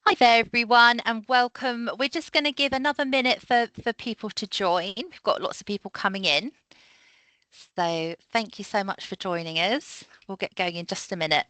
Hi there, everyone, and welcome. We're just going to give another minute for people to join. We've got lots of people coming in. So thank you so much for joining us. We'll get going in just a minute.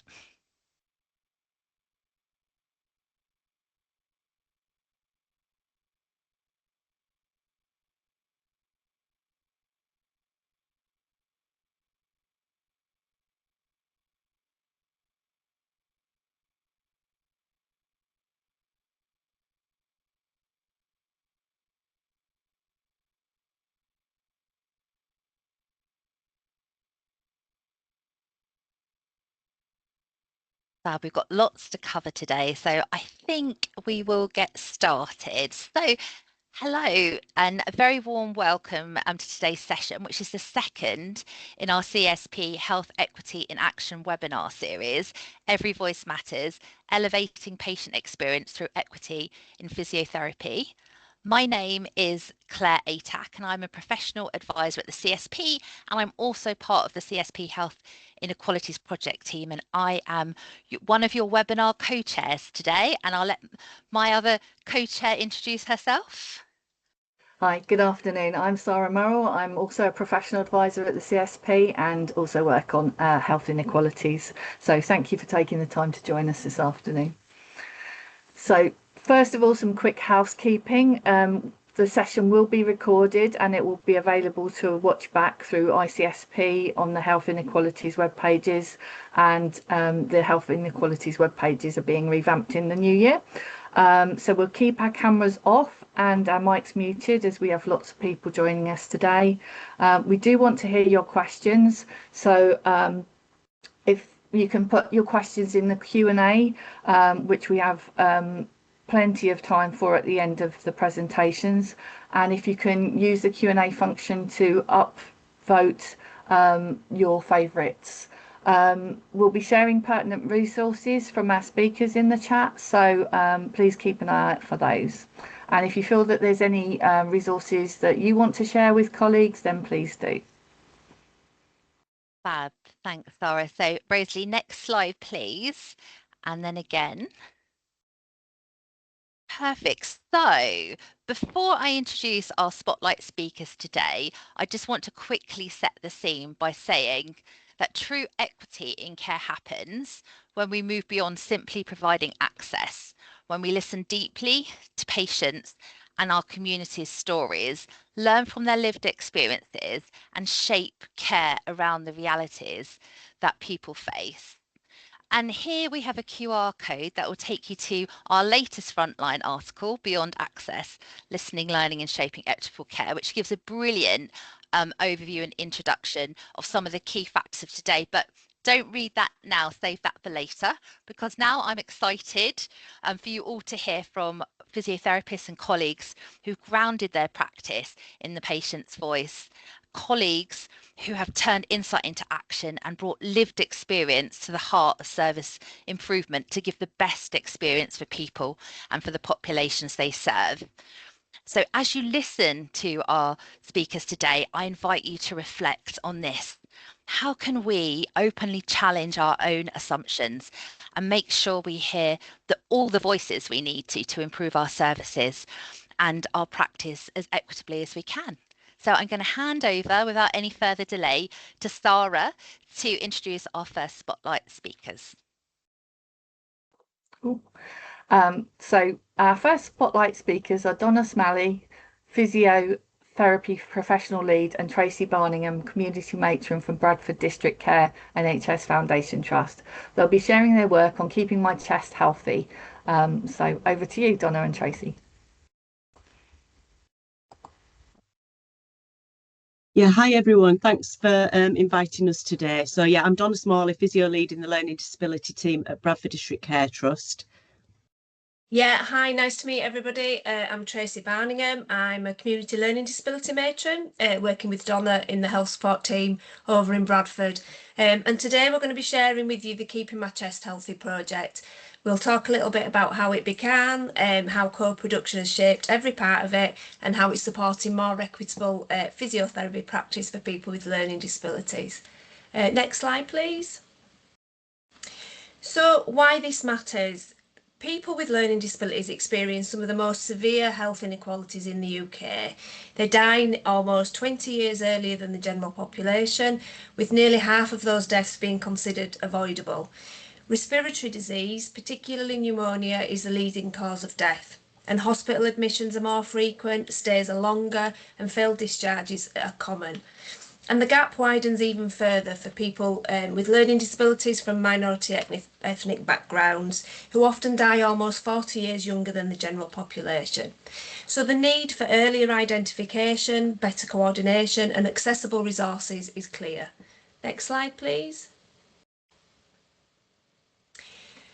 We've got lots to cover today, so I think we will get started. So hello, and a very warm welcome to today's session, which is the second in our CSP Health Equity in Action webinar series, Every Voice Matters, Elevating Patient Experience Through Equity in Physiotherapy. My name is Claire Atack, and I'm a professional advisor at the CSP, and I'm also part of the CSP Health Inequalities Project team, and I am one of your webinar co-chairs today, and I'll let my other co-chair introduce herself. Hi, good afternoon. I'm Sarah Murrell. I'm also a professional advisor at the CSP and also work on health inequalities. So thank you for taking the time to join us this afternoon. So first of all, some quick housekeeping. The session will be recorded and it will be available to watch back through ICSP on the Health Inequalities web pages, and the Health Inequalities web pages are being revamped in the new year. So we'll keep our cameras off and our mics muted as we have lots of people joining us today. We do want to hear your questions, so if you can put your questions in the Q&A, which we have plenty of time for at the end of the presentations, and if you can use the Q&A function to upvote your favourites. We'll be sharing pertinent resources from our speakers in the chat, so please keep an eye out for those. And if you feel that there's any resources that you want to share with colleagues, then please do. Fab, thanks, Sarah. So Rosalie, next slide, please. And then again. Perfect. So before I introduce our spotlight speakers today, I just want to quickly set the scene by saying that true equity in care happens when we move beyond simply providing access, when we listen deeply to patients and our community's stories, learn from their lived experiences, and shape care around the realities that people face. And here we have a QR code that will take you to our latest frontline article, Beyond Access, Listening, Learning and Shaping Equitable Care, which gives a brilliant overview and introduction of some of the key factors of today. But don't read that now, save that for later, because now I'm excited for you all to hear from physiotherapists and colleagues who've grounded their practice in the patient's voice, colleagues who have turned insight into action and brought lived experience to the heart of service improvement to give the best experience for people and for the populations they serve. So as you listen to our speakers today, I invite you to reflect on this. How can we openly challenge our own assumptions and make sure we hear all the voices we need to improve our services and our practice as equitably as we can? So I'm going to hand over without any further delay to Sarah to introduce our first spotlight speakers. Cool. So our first spotlight speakers are Donna Smalley, Physiotherapy Professional Lead, and Tracy Barningham, Community Matron from Bradford District Care NHS Foundation Trust. They'll be sharing their work on keeping my chest healthy. So over to you, Donna and Tracy. Yeah, hi everyone. Thanks for inviting us today. So yeah, I'm Donna Smalley, physio lead in the learning disability team at Bradford District Care Trust. Yeah, hi, nice to meet everybody. I'm Tracy Barningham. I'm a community learning disability matron, working with Donna in the health support team over in Bradford. And today we're going to be sharing with you the Keeping My Chest Healthy project. We'll talk a little bit about how it began, how co-production has shaped every part of it, and how it's supporting more equitable physiotherapy practice for people with learning disabilities. Next slide, please. So why this matters. People with learning disabilities experience some of the most severe health inequalities in the UK. They die almost 20 years earlier than the general population, with nearly half of those deaths being considered avoidable. Respiratory disease, particularly pneumonia, is the leading cause of death, and hospital admissions are more frequent, stays are longer, and failed discharges are common. And the gap widens even further for people with learning disabilities from minority ethnic backgrounds, who often die almost 40 years younger than the general population. So the need for earlier identification, better coordination and accessible resources is clear. Next slide, please.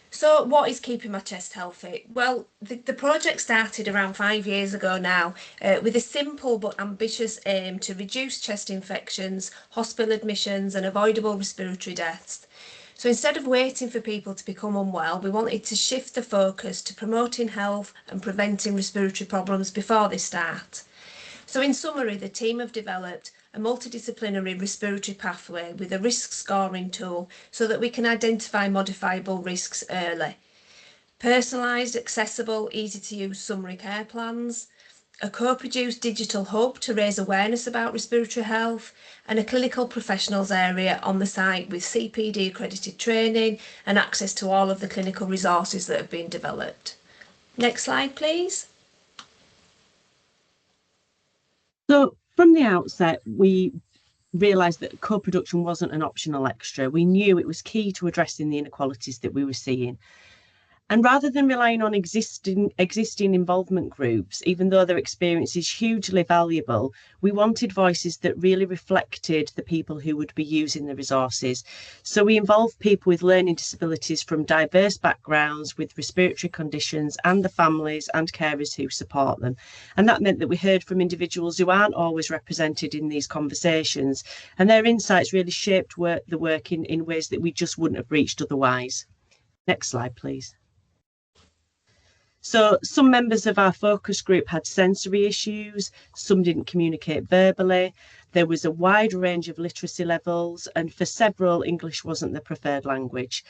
So what is keeping my chest healthy? Well, the project started around 5 years ago now with a simple but ambitious aim to reduce chest infections, hospital admissions and avoidable respiratory deaths. So instead of waiting for people to become unwell, we wanted to shift the focus to promoting health and preventing respiratory problems before they start. So in summary, the team have developed a multidisciplinary respiratory pathway with a risk scoring tool so that we can identify modifiable risks early. Personalised, accessible, easy to use summary care plans, a co-produced digital hub to raise awareness about respiratory health, and a clinical professionals area on the site with CPD accredited training and access to all of the clinical resources that have been developed. Next slide, please. So from the outset, we realised that co-production wasn't an optional extra. We knew it was key to addressing the inequalities that we were seeing. And rather than relying on existing involvement groups, even though their experience is hugely valuable, we wanted voices that really reflected the people who would be using the resources. So we involved people with learning disabilities from diverse backgrounds, with respiratory conditions, and the families and carers who support them. And that meant that we heard from individuals who aren't always represented in these conversations, and their insights really shaped the work in ways that we just wouldn't have reached otherwise. Next slide, please. So some members of our focus group had sensory issues, some didn't communicate verbally, there was a wide range of literacy levels, and for several, English wasn't the preferred language.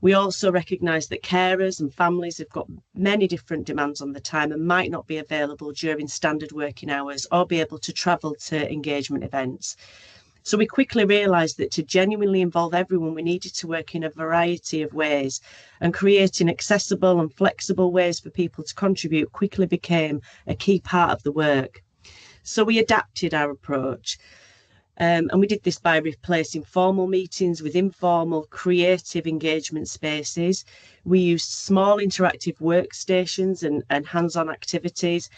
We also recognised that carers and families have got many different demands on the time and might not be available during standard working hours or be able to travel to engagement events. So we quickly realised that to genuinely involve everyone, we needed to work in a variety of ways, and creating accessible and flexible ways for people to contribute quickly became a key part of the work. So we adapted our approach, and we did this by replacing formal meetings with informal, creative engagement spaces. We used small interactive workstations and hands-on activities.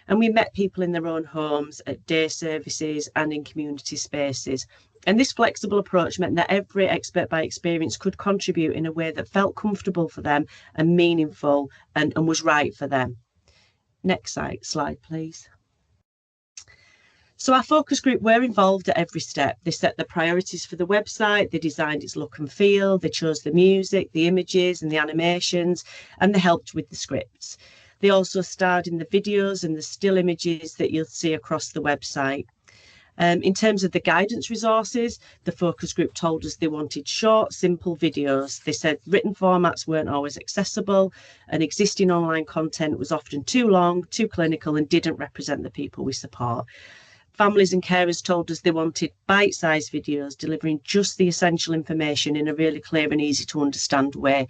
And we met people in their own homes, at day services and in community spaces. And this flexible approach meant that every expert by experience could contribute in a way that felt comfortable for them and meaningful and was right for them. Next slide, please. So our focus group were involved at every step. They set the priorities for the website, they designed its look and feel, they chose the music, the images and the animations, and they helped with the scripts. They also starred in the videos and the still images that you'll see across the website. In terms of the guidance resources, the focus group told us they wanted short, simple videos. They said written formats weren't always accessible, and existing online content was often too long, too clinical, and didn't represent the people we support. Families and carers told us they wanted bite-sized videos delivering just the essential information in a really clear and easy to understand way.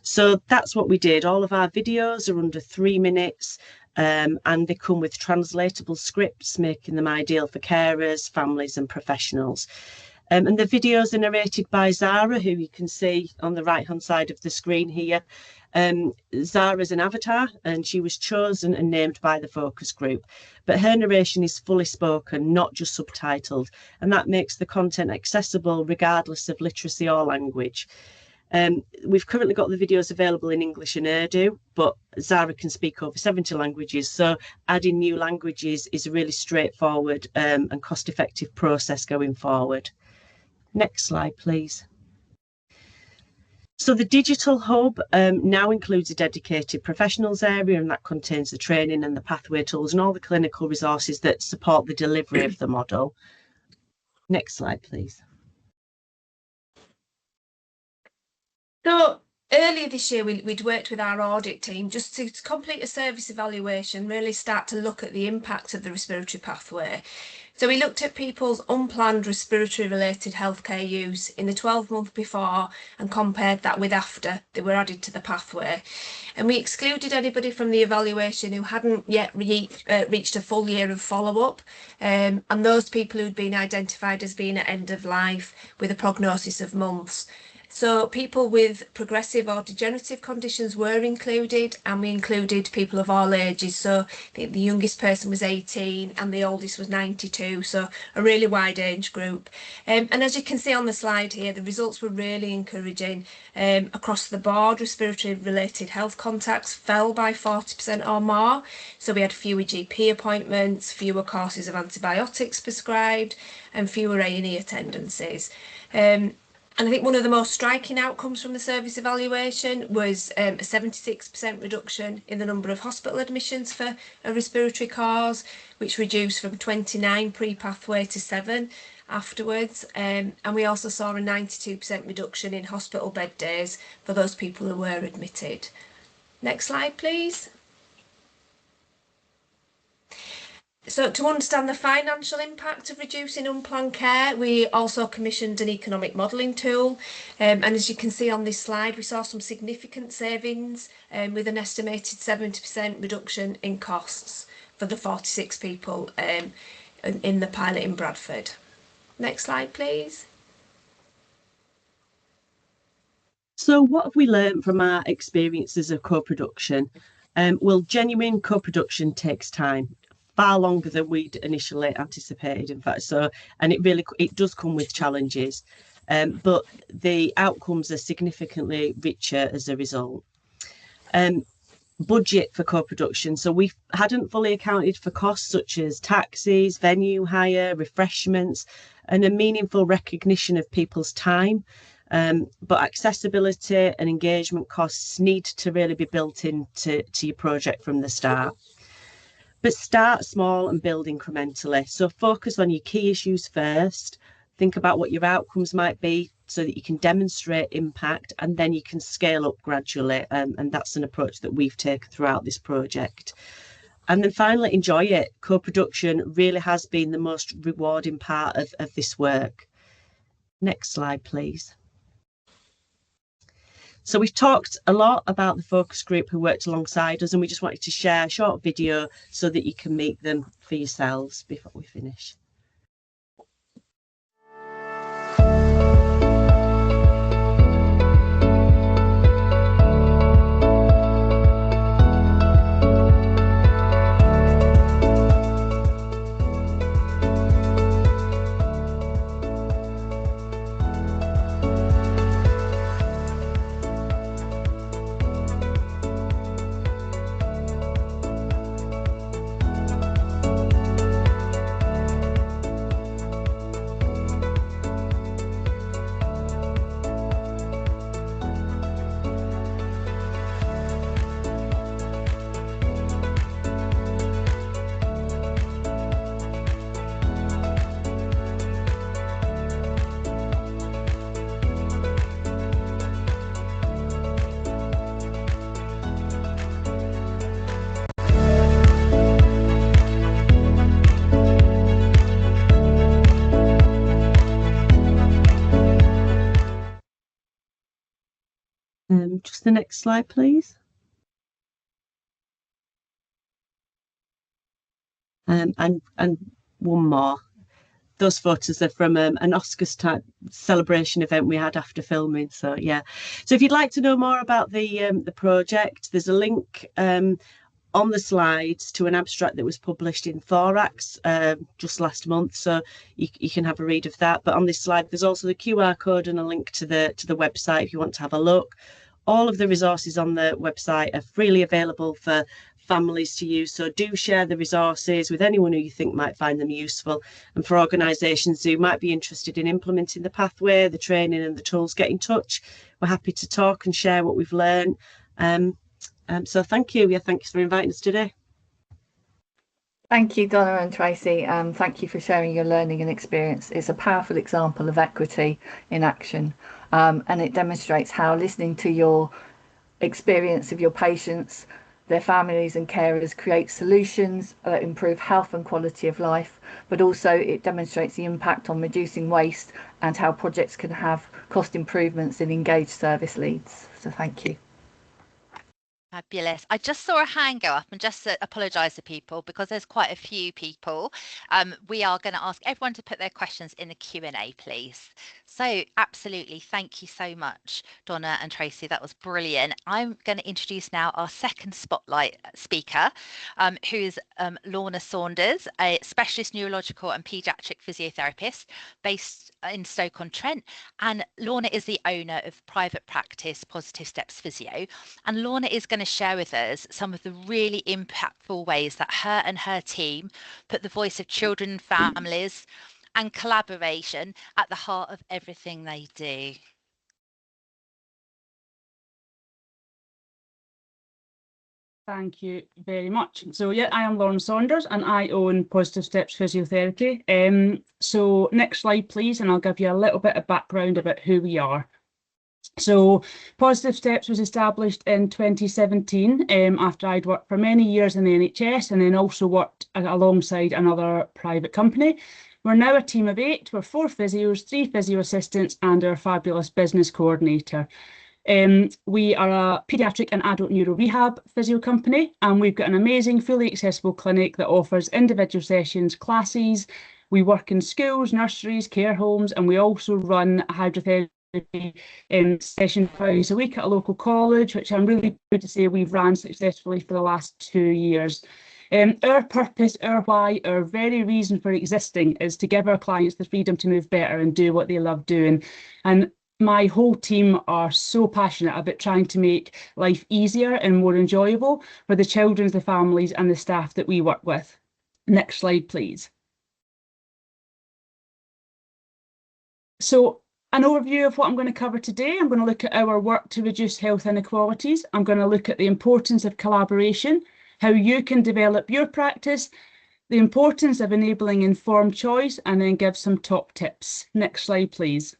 So that's what we did. All of our videos are under 3 minutes, and they come with translatable scripts, making them ideal for carers, families and professionals. And the videos are narrated by Zara, who you can see on the right-hand side of the screen here. Zara's an avatar, and she was chosen and named by the focus group. But her narration is fully spoken, not just subtitled, and that makes the content accessible regardless of literacy or language. We've currently got the videos available in English and Urdu, but Zara can speak over 70 languages, so adding new languages is a really straightforward and cost-effective process going forward. Next slide, please. So the digital hub now includes a dedicated professionals area, and that contains the training and the pathway tools and all the clinical resources that support the delivery of the model. Next slide, please. So earlier this year, we'd worked with our audit team just to complete a service evaluation, really start to look at the impact of the respiratory pathway. So we looked at people's unplanned respiratory related healthcare use in the 12-month before and compared that with after they were added to the pathway. And we excluded anybody from the evaluation who hadn't yet reached a full year of follow-up, and those people who'd been identified as being at end of life with a prognosis of months. So people with progressive or degenerative conditions were included, and we included people of all ages. So the youngest person was 18 and the oldest was 92, so a really wide age group. And as you can see on the slide here, the results were really encouraging. Across the board, respiratory related health contacts fell by 40% or more. So we had fewer GP appointments, fewer courses of antibiotics prescribed, and fewer A&E attendances. And I think one of the most striking outcomes from the service evaluation was a 76% reduction in the number of hospital admissions for a respiratory cause, which reduced from 29 pre-pathway to 7 afterwards. And we also saw a 92% reduction in hospital bed days for those people who were admitted. Next slide, please. So to understand the financial impact of reducing unplanned care, we also commissioned an economic modelling tool. And as you can see on this slide, we saw some significant savings with an estimated 70% reduction in costs for the 46 people in the pilot in Bradford. Next slide, please. So what have we learned from our experiences of co-production? Well, genuine co-production takes time, far longer than we'd initially anticipated, in fact. And it does come with challenges, but the outcomes are significantly richer as a result. Budget for co-production. So we hadn't fully accounted for costs such as taxis, venue hire, refreshments, and a meaningful recognition of people's time. But accessibility and engagement costs need to really be built into your project from the start. But start small and build incrementally. So focus on your key issues first. Think about what your outcomes might be so that you can demonstrate impact, and then you can scale up gradually. And that's an approach that we've taken throughout this project. And then finally, enjoy it. Co-production really has been the most rewarding part of this work. Next slide, please. So we've talked a lot about the focus group who worked alongside us, and we just wanted to share a short video so that you can meet them for yourselves before we finish. Just the next slide, please. And one more. Those photos are from an Oscars type celebration event we had after filming. So yeah. So if you'd like to know more about the project, there's a link on the slides to an abstract that was published in Thorax just last month, so you can have a read of that. But on this slide, there's also the QR code and a link to the website if you want to have a look. All of the resources on the website are freely available for families to use, so do share the resources with anyone who you think might find them useful. And for organisations who might be interested in implementing the pathway, the training and the tools, get in touch. We're happy to talk and share what we've learned. So thank you. Yeah, thanks for inviting us today. Thank you, Donna and Tracy. Thank you for sharing your learning and experience. It's a powerful example of equity in action. and it demonstrates how listening to your experience of your patients, their families and carers create solutions that improve health and quality of life, but also it demonstrates the impact on reducing waste and how projects can have cost improvements in engaged service leads. So thank you. Fabulous. I just saw a hand go up, and just to apologise to people because there's quite a few people. We are going to ask everyone to put their questions in the Q&A, please. So absolutely, thank you so much, Donna and Tracy. That was brilliant. I'm going to introduce now our second spotlight speaker, who is Lorna Saunders, a specialist neurological and paediatric physiotherapist based in Stoke-on-Trent. And Lorna is the owner of private practice Positive Steps Physio. And Lorna is going to share with us some of the really impactful ways that her and her team put the voice of children and families and collaboration at the heart of everything they do. Thank you very much. So yeah, I am Lauren Saunders and I own Positive Steps Physiotherapy. So next slide, please, and I'll give you a little bit of background about who we are. So Positive Steps was established in 2017 after I'd worked for many years in the NHS and then also worked alongside another private company. We're now a team of 8. We're 4 physios, 3 physio assistants and our fabulous business coordinator. We are a paediatric and adult neuro rehab physio company, and we've got an amazing fully accessible clinic that offers individual sessions, classes. We work in schools, nurseries, care homes, and we also run a hydrotherapy session twice a week at a local college, which I'm really proud to say we've ran successfully for the last 2 years. Our purpose, our why, our very reason for existing is to give our clients the freedom to move better and do what they love doing. And my whole team are so passionate about trying to make life easier and more enjoyable for the children, the families and the staff that we work with. Next slide, please. So an overview of what I'm going to cover today. I'm going to look at our work to reduce health inequalities. I'm going to look at the importance of collaboration, how you can develop your practice, the importance of enabling informed choice, and then give some top tips. Next slide, please.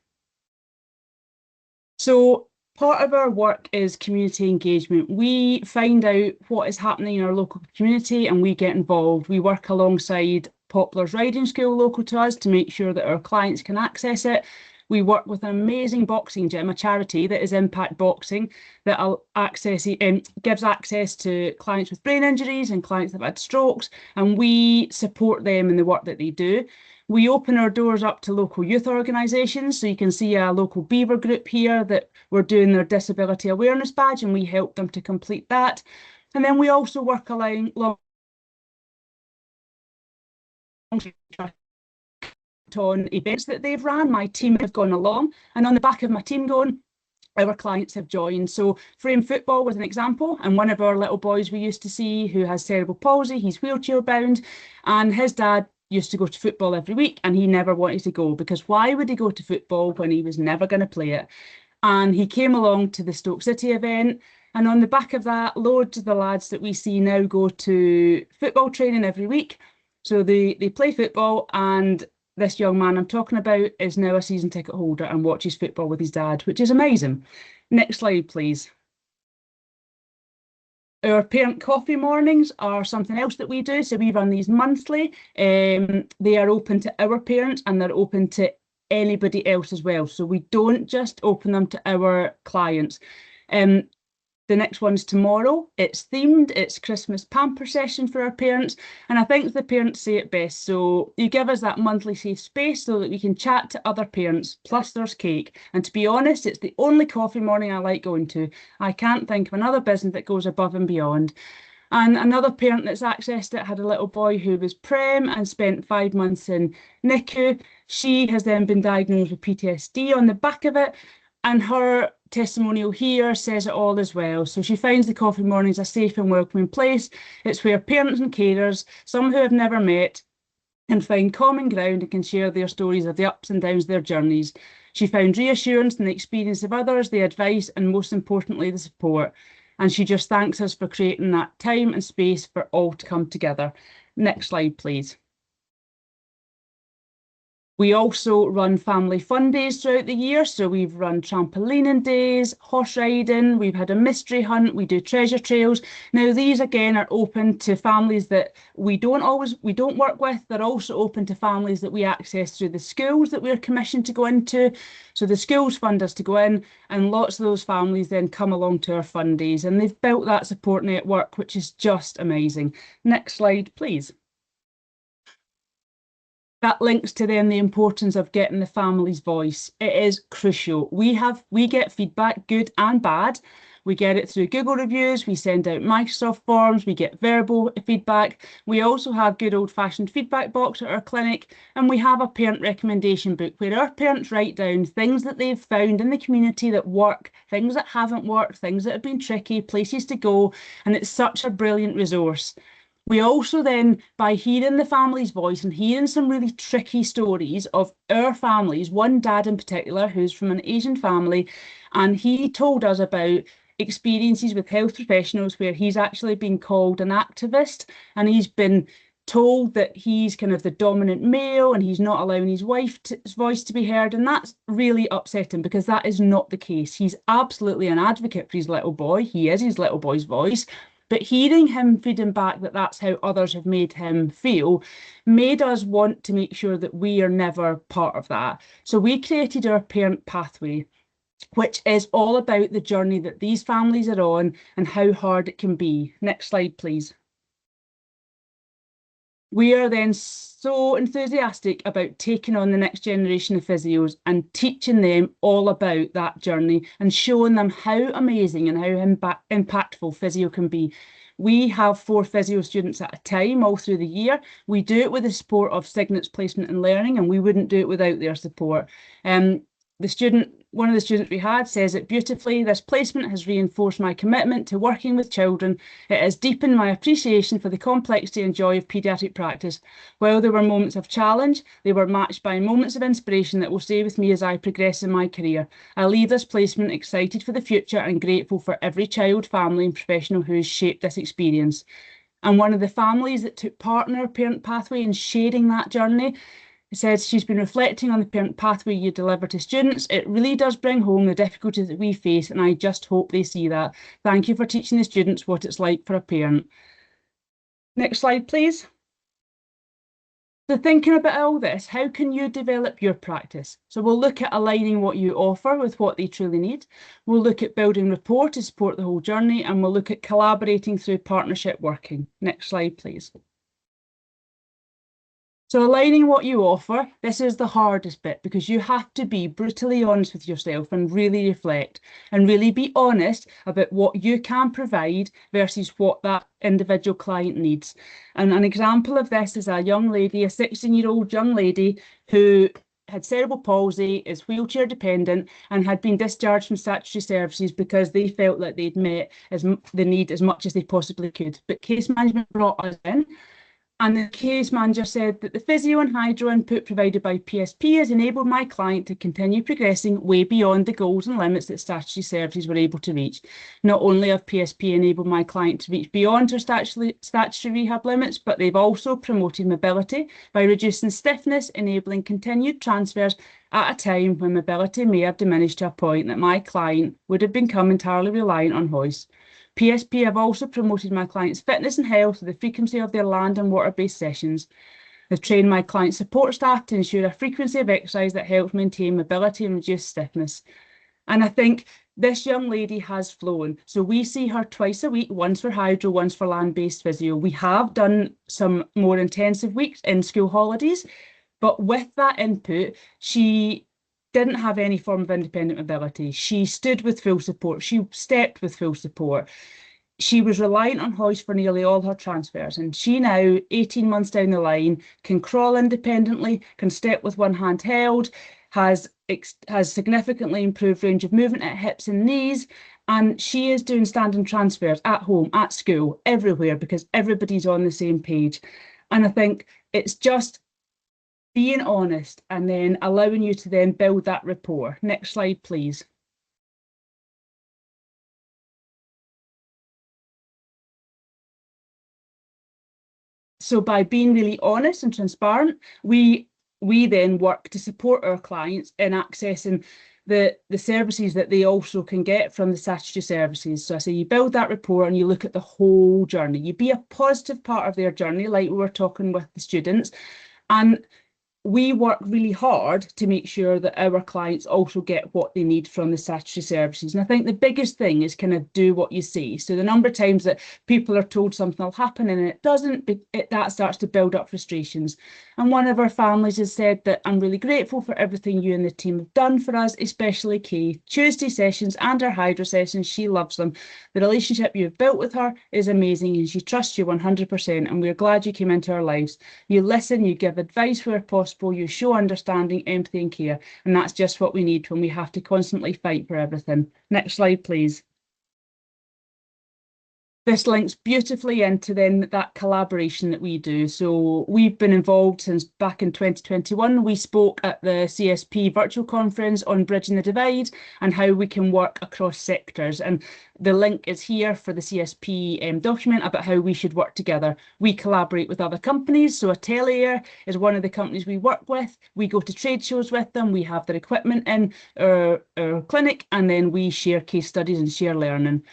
So part of our work is community engagement. We find out what is happening in our local community and we get involved. We work alongside Poplar's Riding School local to us to make sure that our clients can access it. We work with an amazing boxing gym, a charity that is Impact Boxing, that gives access to clients with brain injuries and clients that have had strokes, and we support them in the work that they do. We open our doors up to local youth organisations, so you can see a local Beaver group here that we're doing their disability awareness badge, and we help them to complete that. And then we also work along on events that they've ran. My team have gone along, and on the back of my team going, our clients have joined. So Frame Football was an example, and one of our little boys we used to see who has cerebral palsy, he's wheelchair bound, and his dad used to go to football every week and he never wanted to go, because why would he go to football when he was never going to play it? And he came along to the Stoke City event, and on the back of that, loads of the lads that we see now go to football training every week. So they play football, and this young man I'm talking about is now a season ticket holder and watches football with his dad, which is amazing. Next slide, please. Our parent coffee mornings are something else that we do. So we run these monthly. They are open to our parents and they're open to anybody else as well. So we don't just open them to our clients. The next one's tomorrow. It's themed. It's Christmas pamper session for our parents. And I think the parents say it best. So you give us that monthly safe space so that we can chat to other parents, plus there's cake. And to be honest, it's the only coffee morning I like going to. I can't think of another business that goes above and beyond. And another parent that's accessed it had a little boy who was prem and spent 5 months in NICU. She has then been diagnosed with PTSD on the back of it. And her testimonial here says it all as well. So she finds the coffee mornings a safe and welcoming place. It's where parents and carers, some who have never met, can find common ground and can share their stories of the ups and downs of their journeys. She found reassurance in the experience of others, the advice, and most importantly, the support. And she just thanks us for creating that time and space for all to come together. Next slide, please. We also run family fun days throughout the year. So we've run trampolining days, horse riding, we've had a mystery hunt, we do treasure trails. Now these again are open to families that we don't work with. They're also open to families that we access through the schools that we're commissioned to go into. So the schools fund us to go in, and lots of those families then come along to our fun days, and they've built that support network, which is just amazing. Next slide, please. That links to then the importance of getting the family's voice. It is crucial. We get feedback, good and bad. We get it through Google reviews, we send out Microsoft forms, we get verbal feedback. We also have good old-fashioned feedback box at our clinic, and we have a parent recommendation book where our parents write down things that they've found in the community that work, things that haven't worked, things that have been tricky, places to go, and it's such a brilliant resource. We also then, by hearing the family's voice and hearing some really tricky stories of our families, one dad in particular who's from an Asian family, and he told us about experiences with health professionals where he's actually been called an activist, and he's been told that he's kind of the dominant male and he's not allowing his wife's voice to be heard, and that's really upsetting because that is not the case. He's absolutely an advocate for his little boy. He is his little boy's voice. But hearing him feeding back that that's how others have made him feel made us want to make sure that we are never part of that. So we created our parent pathway, which is all about the journey that these families are on and how hard it can be. Next slide, please. We are then so enthusiastic about taking on the next generation of physios and teaching them all about that journey and showing them how amazing and how impactful physio can be. We have 4 physio students at a time all through the year. We do it with the support of Signet's Placement and Learning, and we wouldn't do it without their support. One of the students we had says it beautifully. This placement has reinforced my commitment to working with children. It has deepened my appreciation for the complexity and joy of paediatric practice. While there were moments of challenge, they were matched by moments of inspiration that will stay with me as I progress in my career. I leave this placement excited for the future and grateful for every child, family and professional who has shaped this experience. And one of the families that took part in our parent pathway and sharing that journey, it says she's been reflecting on the parent pathway you deliver to students. It really does bring home the difficulties that we face, and I just hope they see that. Thank you for teaching the students what it's like for a parent. Next slide, please. So thinking about all this, how can you develop your practice? So we'll look at aligning what you offer with what they truly need. We'll look at building rapport to support the whole journey, and we'll look at collaborating through partnership working. Next slide, please. So aligning what you offer, this is the hardest bit because you have to be brutally honest with yourself and really reflect and really be honest about what you can provide versus what that individual client needs. And an example of this is a young lady, a 16-year-old young lady who had cerebral palsy, is wheelchair dependent, and had been discharged from statutory services because they felt that they'd met the need as much as they possibly could. But case management brought us in, and the case manager said that the physio and hydro input provided by PSP has enabled my client to continue progressing way beyond the goals and limits that statutory services were able to reach. Not only have PSP enabled my client to reach beyond her statutory rehab limits, but they've also promoted mobility by reducing stiffness, enabling continued transfers at a time when mobility may have diminished to a point that my client would have become entirely reliant on hoists. PSP have also promoted my client's fitness and health with the frequency of their land and water-based sessions. They've trained my client support staff to ensure a frequency of exercise that helps maintain mobility and reduce stiffness. And I think this young lady has flown. So we see her twice a week, once for hydro, once for land-based physio. We have done some more intensive weeks in school holidays, but with that input, she didn't have any form of independent mobility. She stood with full support. She stepped with full support. She was reliant on hoist for nearly all her transfers, and she now, 18 months down the line, can crawl independently, can step with one hand held, has significantly improved range of movement at hips and knees, and she is doing standing transfers at home, at school, everywhere, because everybody's on the same page. And I think it's just being honest and then allowing you to then build that rapport. Next slide, please. So by being really honest and transparent, we we then work to support our clients in accessing the services that they also can get from the statutory services. So I say you build that report and you look at the whole journey. You be a positive part of their journey, like we were talking with the students. And we work really hard to make sure that our clients also get what they need from the statutory services. And I think the biggest thing is kind of do what you see. So the number of times that people are told something will happen and it doesn't, that starts to build up frustrations. And one of our families has said that I'm really grateful for everything you and the team have done for us, especially Kay. Tuesday sessions and our hydro sessions, she loves them. The relationship you've built with her is amazing and she trusts you 100%, and we're glad you came into our lives. You listen, you give advice where possible, you show understanding, empathy and care, and that's just what we need when we have to constantly fight for everything. Next slide, please. This links beautifully into then that collaboration that we do. So we've been involved since back in 2021. We spoke at the CSP virtual conference on bridging the divide and how we can work across sectors. And the link is here for the CSP document about how we should work together. We collaborate with other companies. So Atelier is one of the companies we work with. We go to trade shows with them. We have their equipment in our clinic, and then we share case studies and share learning.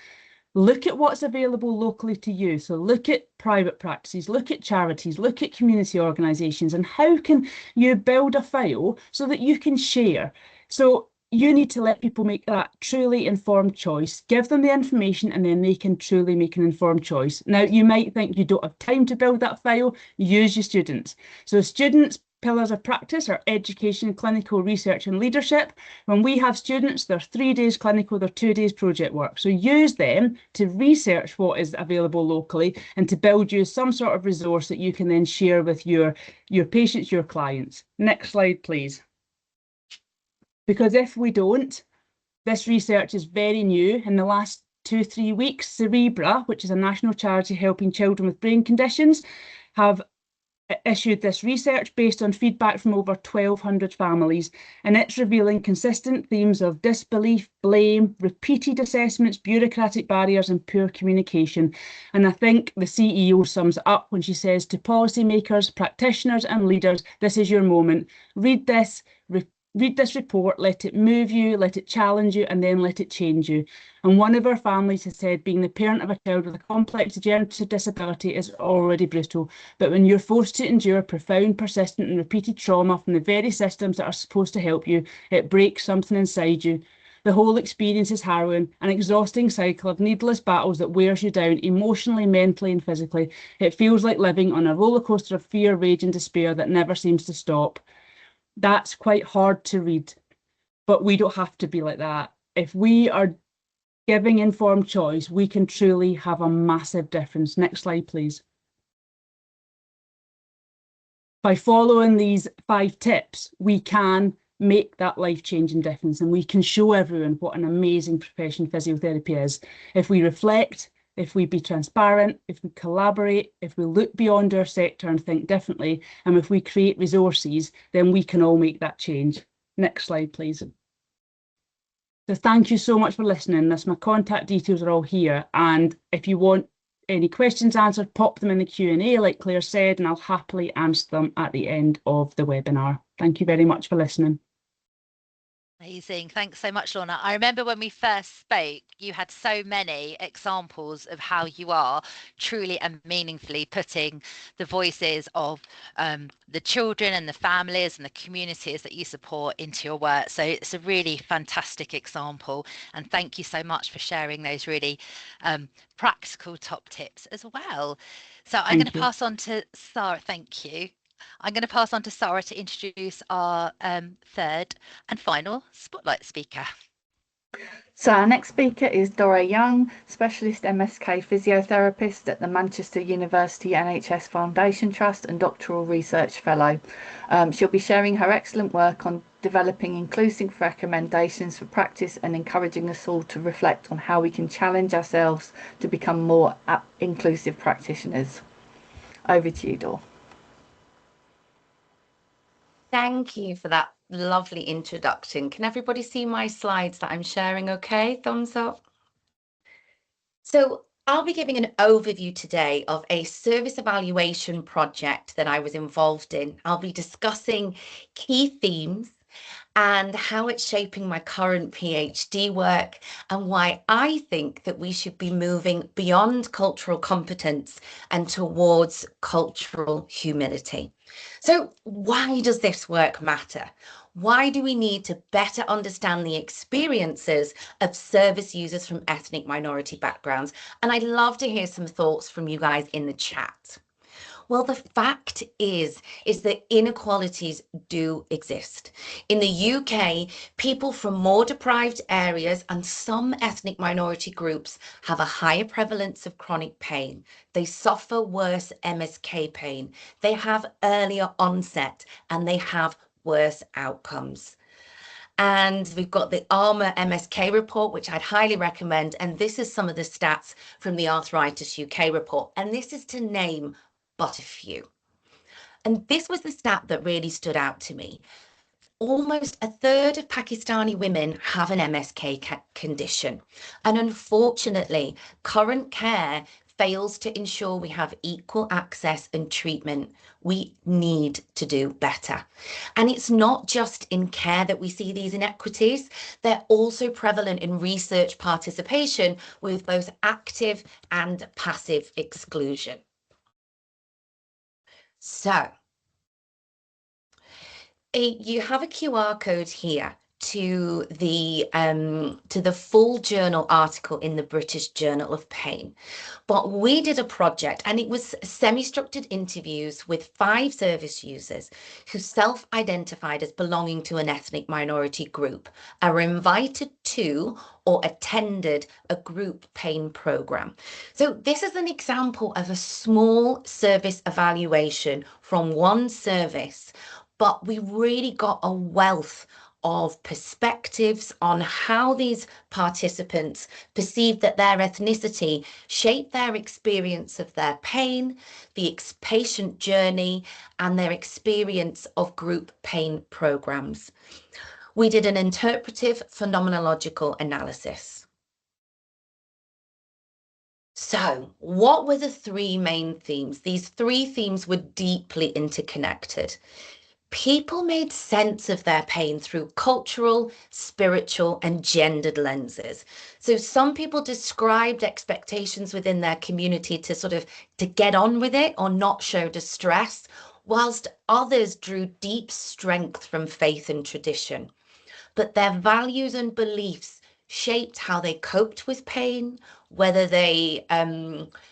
Look at what's available locally to you. So look at private practices, look at charities, look at community organisations, and how can you build a file so that you can share? So you need to let people make that truly informed choice, give them the information, and then they can truly make an informed choice. Now, you might think you don't have time to build that file, use your students. So students, pillars of practice are education, clinical research and leadership. When we have students, they're 3 days clinical, they're 2 days project work. So use them to research what is available locally and to build you some sort of resource that you can then share with your patients, your clients. Next slide, please. Because if we don't, this research is very new. In the last 2-3 weeks, Cerebra, which is a national charity helping children with brain conditions, have issued this research based on feedback from over 1,200 families, and it's revealing consistent themes of disbelief, blame, repeated assessments, bureaucratic barriers and poor communication. And I think the CEO sums it up when she says to policymakers, practitioners and leaders, this is your moment. Read this report, let it move you, let it challenge you, and then let it change you. And one of our families has said being the parent of a child with a complex degenerative disability is already brutal, but when you're forced to endure profound, persistent and repeated trauma from the very systems that are supposed to help you, it breaks something inside you. The whole experience is harrowing, an exhausting cycle of needless battles that wears you down emotionally, mentally and physically. It feels like living on a roller coaster of fear, rage and despair that never seems to stop. That's quite hard to read, but we don't have to be like that. If we are giving informed choice, we can truly have a massive difference. Next slide, please. By following these 5 tips, we can make that life-changing difference, and we can show everyone what an amazing profession physiotherapy is. If we reflect, if we be transparent, if we collaborate, if we look beyond our sector and think differently, and if we create resources, then we can all make that change. Next slide, please. So thank you so much for listening. My contact details are all here. And if you want any questions answered, pop them in the Q&A like Claire said, and I'll happily answer them at the end of the webinar. Thank you very much for listening. Amazing. Thanks so much, Lorna. I remember when we first spoke, you had so many examples of how you are truly and meaningfully putting the voices of the children and the families and the communities that you support into your work. So it's a really fantastic example. And thank you so much for sharing those really practical top tips as well. So I'm going to pass on to Sarah. Thank you. I'm going to pass on to Sarah to introduce our third and final spotlight speaker. So our next speaker is Dora Young, Specialist MSK Physiotherapist at the Manchester University NHS Foundation Trust and Doctoral Research Fellow. She'll be sharing her excellent work on developing inclusive recommendations for practice and encouraging us all to reflect on how we can challenge ourselves to become more inclusive practitioners. Over to you, Dora. Thank you for that lovely introduction. Can everybody see my slides that I'm sharing okay? Thumbs up. So I'll be giving an overview today of a service evaluation project that I was involved in. I'll be discussing key themes and how it's shaping my current PhD work and why I think that we should be moving beyond cultural competence and towards cultural humility. So why does this work matter? Why do we need to better understand the experiences of service users from ethnic minority backgrounds? And I'd love to hear some thoughts from you guys in the chat. Well, the fact is that inequalities do exist. In the UK, people from more deprived areas and some ethnic minority groups have a higher prevalence of chronic pain. They suffer worse MSK pain. They have earlier onset and they have worse outcomes. And we've got the ARMA MSK report, which I'd highly recommend. And this is some of the stats from the Arthritis UK report. And this is to name but a few. And this was the stat that really stood out to me. Almost a third of Pakistani women have an MSK condition. And unfortunately, current care fails to ensure we have equal access and treatment. We need to do better. And it's not just in care that we see these inequities, they're also prevalent in research participation with both active and passive exclusion. So you have a QR code here to the full journal article in the British Journal of Pain. But we did a project and it was semi-structured interviews with 5 service users who self-identified as belonging to an ethnic minority group, are invited to or attended a group pain program. So this is an example of a small service evaluation from one service, but we really got a wealth of perspectives on how these participants perceived that their ethnicity shaped their experience of their pain, the patient journey, and their experience of group pain programs. We did an interpretive phenomenological analysis. So what were the 3 main themes? These 3 themes were deeply interconnected. People made sense of their pain through cultural, spiritual, and gendered lenses. So some people described expectations within their community to get on with it or not show distress, whilst others drew deep strength from faith and tradition. But their values and beliefs shaped how they coped with pain, whether they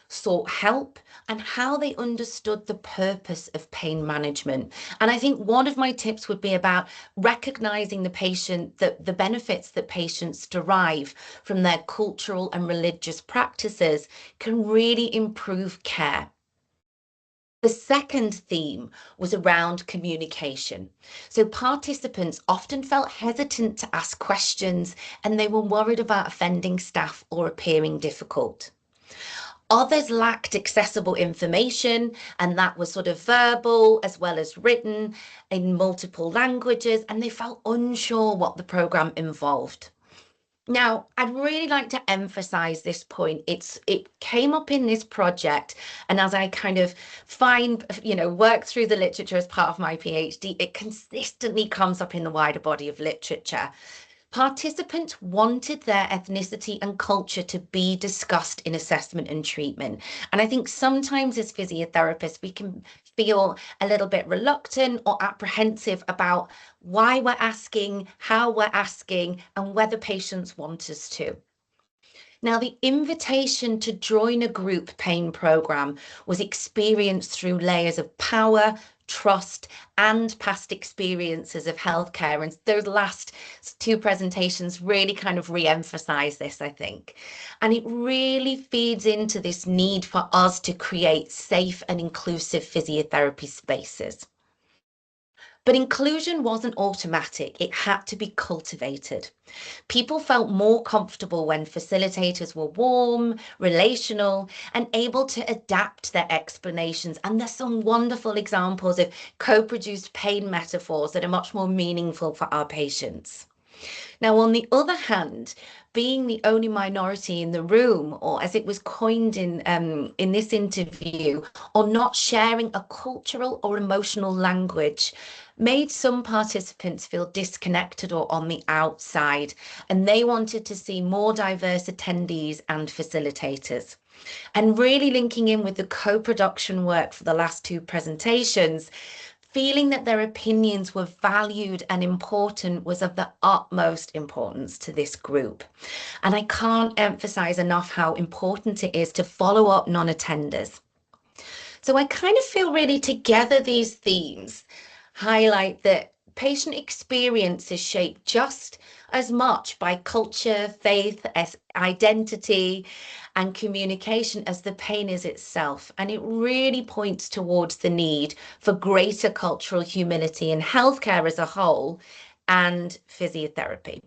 sought help, and how they understood the purpose of pain management. And I think one of my tips would be about recognizing the benefits that patients derive from their cultural and religious practices can really improve care. The second theme was around communication. So participants often felt hesitant to ask questions and they were worried about offending staff or appearing difficult. Others lacked accessible information, and that was verbal as well as written in multiple languages, and they felt unsure what the program involved. Now, I'd really like to emphasize this point. It came up in this project, and as I work through the literature as part of my PhD, it consistently comes up in the wider body of literature. Participants wanted their ethnicity and culture to be discussed in assessment and treatment. And I think sometimes as physiotherapists, we can feel a little bit reluctant or apprehensive about why we're asking, how we're asking, and whether patients want us to. Now, the invitation to join a group pain program was experienced through layers of power, trust, and past experiences of healthcare. And those last 2 presentations really re-emphasize this, I think. And it really feeds into this need for us to create safe and inclusive physiotherapy spaces. But inclusion wasn't automatic. It had to be cultivated. People felt more comfortable when facilitators were warm, relational, and able to adapt their explanations. And there's some wonderful examples of co-produced pain metaphors that are much more meaningful for our patients. Now, on the other hand, being the only minority in the room, or as it was coined in this interview, or not sharing a cultural or emotional language, made some participants feel disconnected or on the outside, and they wanted to see more diverse attendees and facilitators. And really linking in with the co-production work for the last two presentations, feeling that their opinions were valued and important was of the utmost importance to this group. And I can't emphasize enough how important it is to follow up non-attenders. So I kind of feel really together these themes highlight that patient experience is shaped just as much by culture, faith, identity, and communication as the pain is itself. And it really points towards the need for greater cultural humility in healthcare as a whole and physiotherapy.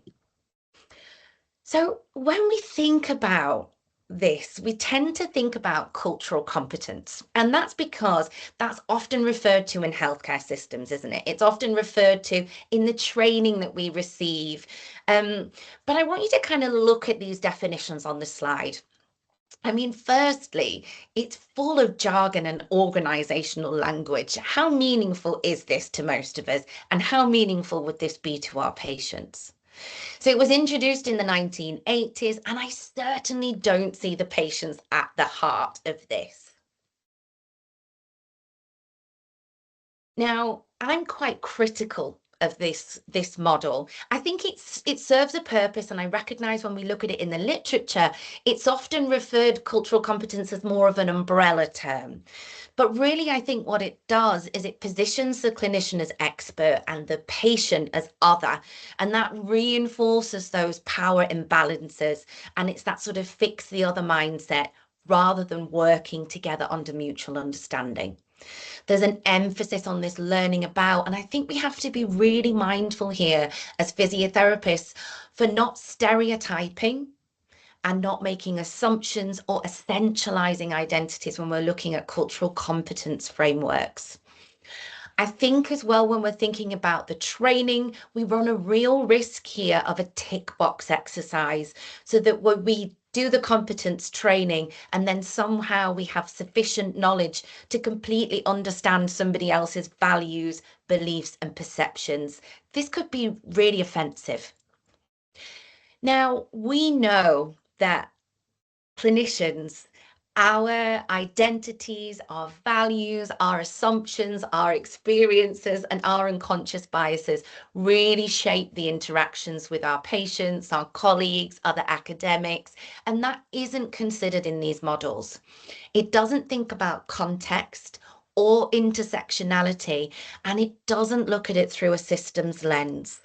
So when we think about this, we tend to think about cultural competence, and that's because that's often referred to in healthcare systems, isn't it? It's often referred to in the training that we receive. But I want you to kind of look at these definitions on the slide. I mean, firstly, it's full of jargon and organizational language. How meaningful is this to most of us, and how meaningful would this be to our patients? So it was introduced in the 1980s, and I certainly don't see the patients at the heart of this. Now, I'm quite critical of this model. I think it serves a purpose, and I recognize when we look at it in the literature, it's often referred cultural competence as more of an umbrella term. But really, I think what it does is it positions the clinician as expert and the patient as other, and that reinforces those power imbalances, and it's that sort of fix the other mindset rather than working together under mutual understanding. There's an emphasis on this learning about, and I think we have to be really mindful here as physiotherapists for not stereotyping and not making assumptions or essentializing identities when we're looking at cultural competence frameworks. I think as well, when we're thinking about the training, we run a real risk here of a tick box exercise, so that when we do the competence training and then somehow we have sufficient knowledge to completely understand somebody else's values, beliefs, and perceptions, this could be really offensive. Now, we know that clinicians, our identities, our values, our assumptions, our experiences, and our unconscious biases really shape the interactions with our patients, our colleagues, other academics, and that isn't considered in these models. It doesn't think about context or intersectionality, and it doesn't look at it through a systems lens.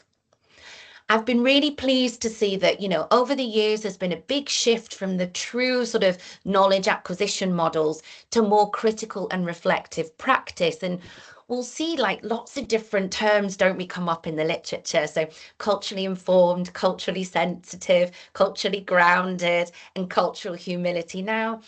I've been really pleased to see that, over the years, there's been a big shift from the true sort of knowledge acquisition models to more critical and reflective practice. And we'll see like lots of different terms, don't we, come up in the literature. So culturally informed, culturally sensitive, culturally grounded, and cultural humility. Now,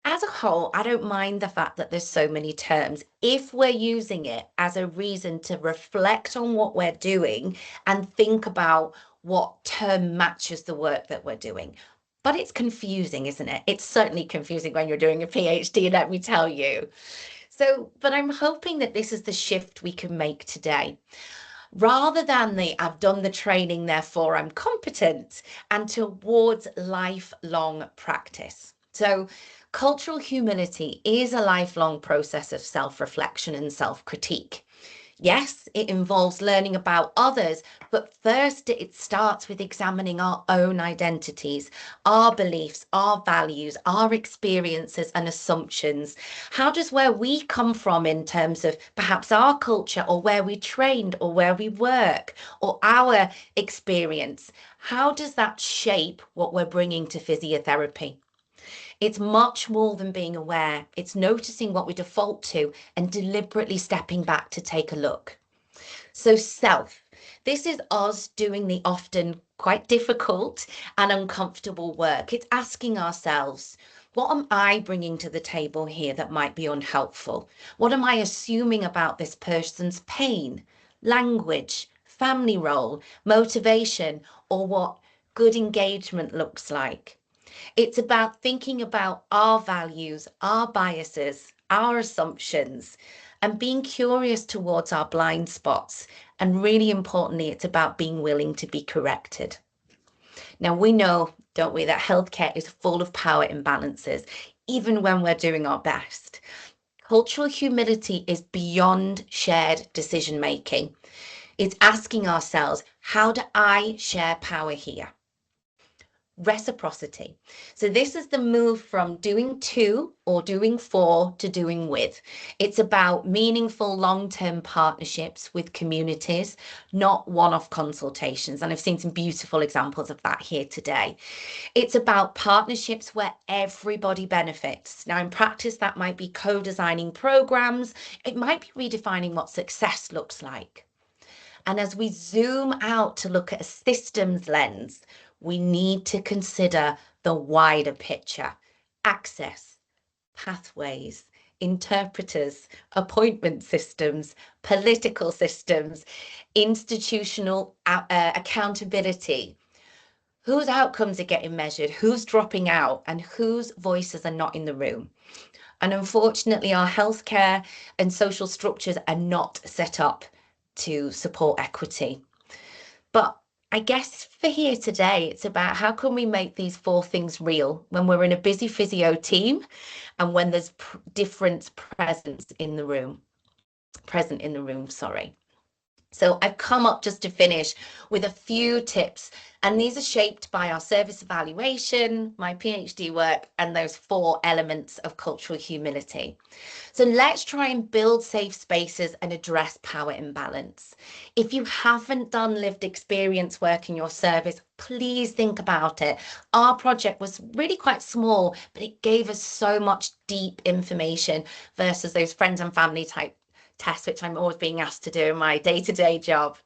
as a whole, I don't mind the fact that there's so many terms if we're using it as a reason to reflect on what we're doing and think about what term matches the work that we're doing. But it's confusing, isn't it? It's certainly confusing when you're doing a PhD, let me tell you. But I'm hoping that this is the shift we can make today. Rather than I've done the training, therefore I'm competent, and towards lifelong practice. So cultural humility is a lifelong process of self-reflection and self-critique. Yes, it involves learning about others, but first it starts with examining our own identities, our beliefs, our values, our experiences and assumptions. How does where we come from in terms of perhaps our culture or where we trained or where we work or our experience, how does that shape what we're bringing to physiotherapy? It's much more than being aware. It's noticing what we default to and deliberately stepping back to take a look. So self, this is us doing the often quite difficult and uncomfortable work. It's asking ourselves, what am I bringing to the table here that might be unhelpful? What am I assuming about this person's pain, language, family role, motivation, or what good engagement looks like. It's about thinking about our values, our biases, our assumptions, and being curious towards our blind spots. And really importantly, it's about being willing to be corrected. Now, we know, don't we, that healthcare is full of power imbalances, even when we're doing our best. Cultural humility is beyond shared decision making. It's asking ourselves, how do I share power here? Reciprocity. So this is the move from doing to or doing for to doing with. It's about meaningful long-term partnerships with communities, not one-off consultations. And I've seen some beautiful examples of that here today. It's about partnerships where everybody benefits. Now, in practice, that might be co-designing programs. It might be redefining what success looks like. And as we zoom out to look at a systems lens, we need to consider the wider picture: access, pathways, interpreters, appointment systems, political systems, institutional accountability. Whose outcomes are getting measured, who's dropping out, and whose voices are not in the room. And unfortunately, our healthcare and social structures are not set up to support equity. But I guess for here today, it's about how can we make these 4 things real when we're in a busy physio team and when there's different present in the room, sorry. So I've come up just to finish with a few tips, and these are shaped by our service evaluation, my PhD work, and those 4 elements of cultural humility. So let's try and build safe spaces and address power imbalance. If you haven't done lived experience work in your service, please think about it. Our project was really quite small, but it gave us so much deep information versus those friends and family type tests, which I'm always being asked to do in my day-to-day job.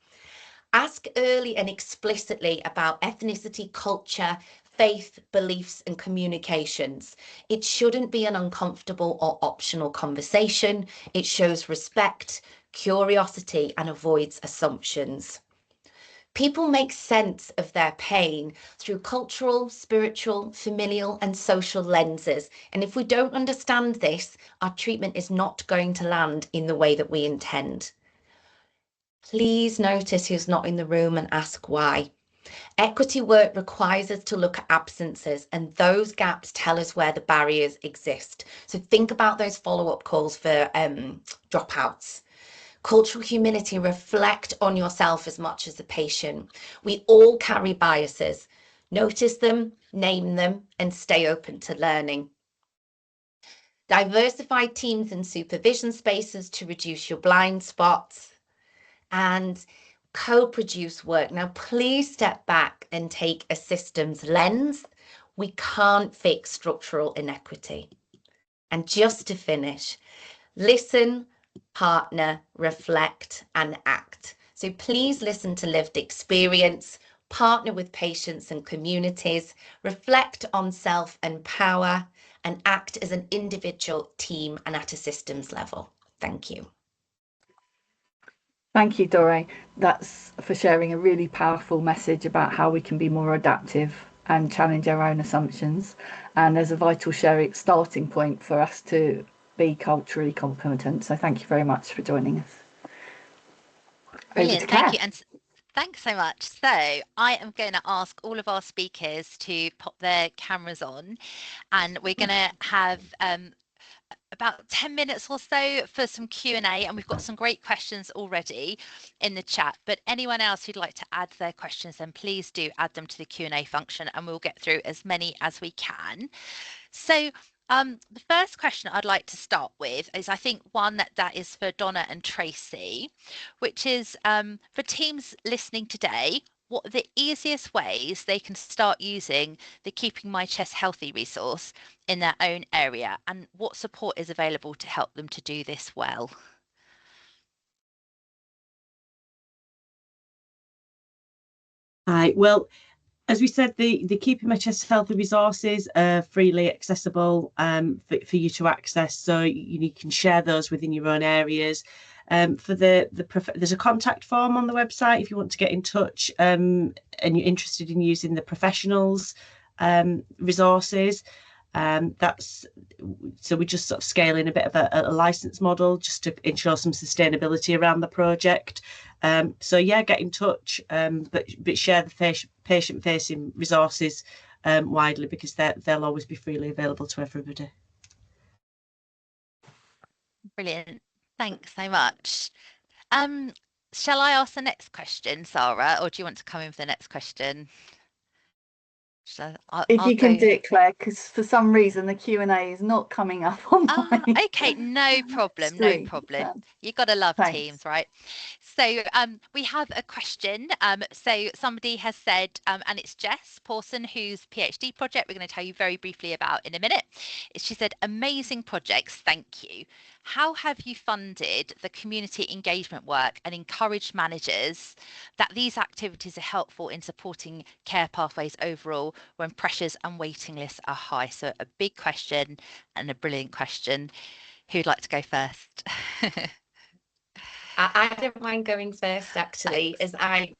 Ask early and explicitly about ethnicity, culture, faith, beliefs, and communications. It shouldn't be an uncomfortable or optional conversation. It shows respect, curiosity, and avoids assumptions. People make sense of their pain through cultural, spiritual, familial, and social lenses. And if we don't understand this, our treatment is not going to land in the way that we intend. Please notice who's not in the room and ask why. Equity work requires us to look at absences, and those gaps tell us where the barriers exist. So think about those follow-up calls for dropouts. Cultural humility: reflect on yourself as much as the patient. We all carry biases. Notice them, name them, and stay open to learning. Diversify teams and supervision spaces to reduce your blind spots. And co-produce work. Now, please step back and take a systems lens. We can't fix structural inequity. And just to finish, listen, partner, reflect, and act. So please listen to lived experience, partner with patients and communities, reflect on self and power, and act as an individual, team, and at a systems level. Thank you. Thank you, Doreen. That's for sharing a really powerful message about how we can be more adaptive and challenge our own assumptions. And there's a vital sharing starting point for us to be culturally competent. So thank you very much for joining us. Brilliant, thank you. And thanks so much. So I am going to ask all of our speakers to pop their cameras on, and we're going to have about 10 minutes or so for some Q&A, and we've got some great questions already in the chat. But anyone else who'd like to add their questions, then please do add them to the Q&A function, and we'll get through as many as we can. So the first question I'd like to start with is, I think, one that is for Donna and Tracy, which is for teams listening today, what are the easiest ways they can start using the Keeping My Chest Healthy resource in their own area, and what support is available to help them to do this well? Well, as we said, the Keeping My Chest Healthy resources are freely accessible for you to access, so you can share those within your own areas. There's a contact form on the website if you want to get in touch and you're interested in using the professionals resources. So we're just sort of scaling a bit of a license model just to ensure some sustainability around the project. So yeah, get in touch, but share the patient-facing resources widely, because they'll always be freely available to everybody. Brilliant. Thanks so much. Shall I ask the next question, Sarah, or do you want to come in for the next question? If you can do it, Claire, because for some reason the Q&A is not coming up on my okay, no problem, screen. No problem. You've got to love Thanks. Teams, right? So we have a question. So somebody has said, and it's Jess Pawson, whose PhD project we're going to tell you very briefly about in a minute. She said, amazing projects, thank you. How have you funded the community engagement work and encouraged managers that these activities are helpful in supporting care pathways overall when pressures and waiting lists are high? So a big question and a brilliant question. Who'd like to go first? I don't mind going first, actually. As I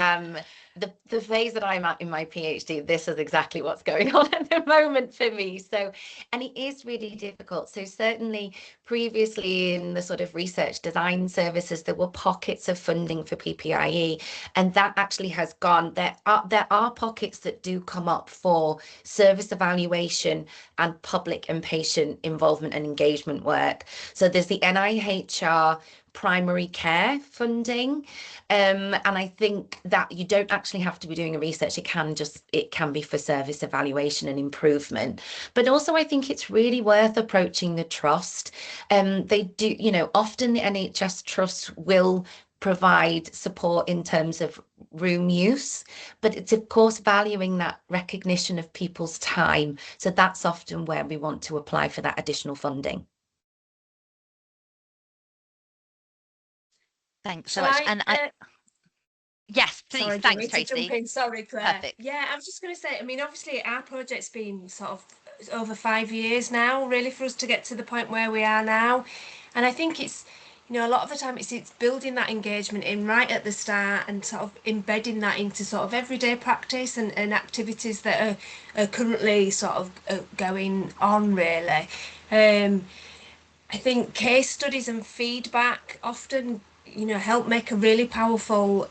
the phase that I'm at in my PhD, this is exactly what's going on at the moment for me. So, and it is really difficult. So certainly previously in the sort of research design services, there were pockets of funding for PPIE, and that actually has gone. There are pockets that do come up for service evaluation and public and patient involvement and engagement work. So there's the NIHR primary care funding, and I think that you don't actually have to be doing a research. It can be for service evaluation and improvement. But also I think it's really worth approaching the trust. They do, often the NHS trust will provide support in terms of room use, but it's of course valuing that recognition of people's time. So that's often where we want to apply for that additional funding. Thanks so much. And yes, please. Sorry, Thanks, Tracy. to jump in. Sorry, Claire. Perfect. Yeah, I was just going to say, I mean, obviously our project's been sort of over 5 years now, really, for us to get to the point where we are now. And I think it's, a lot of the time it's building that engagement in right at the start and sort of embedding that into sort of everyday practice and activities that are currently sort of going on, really. I think case studies and feedback often, help make a really powerful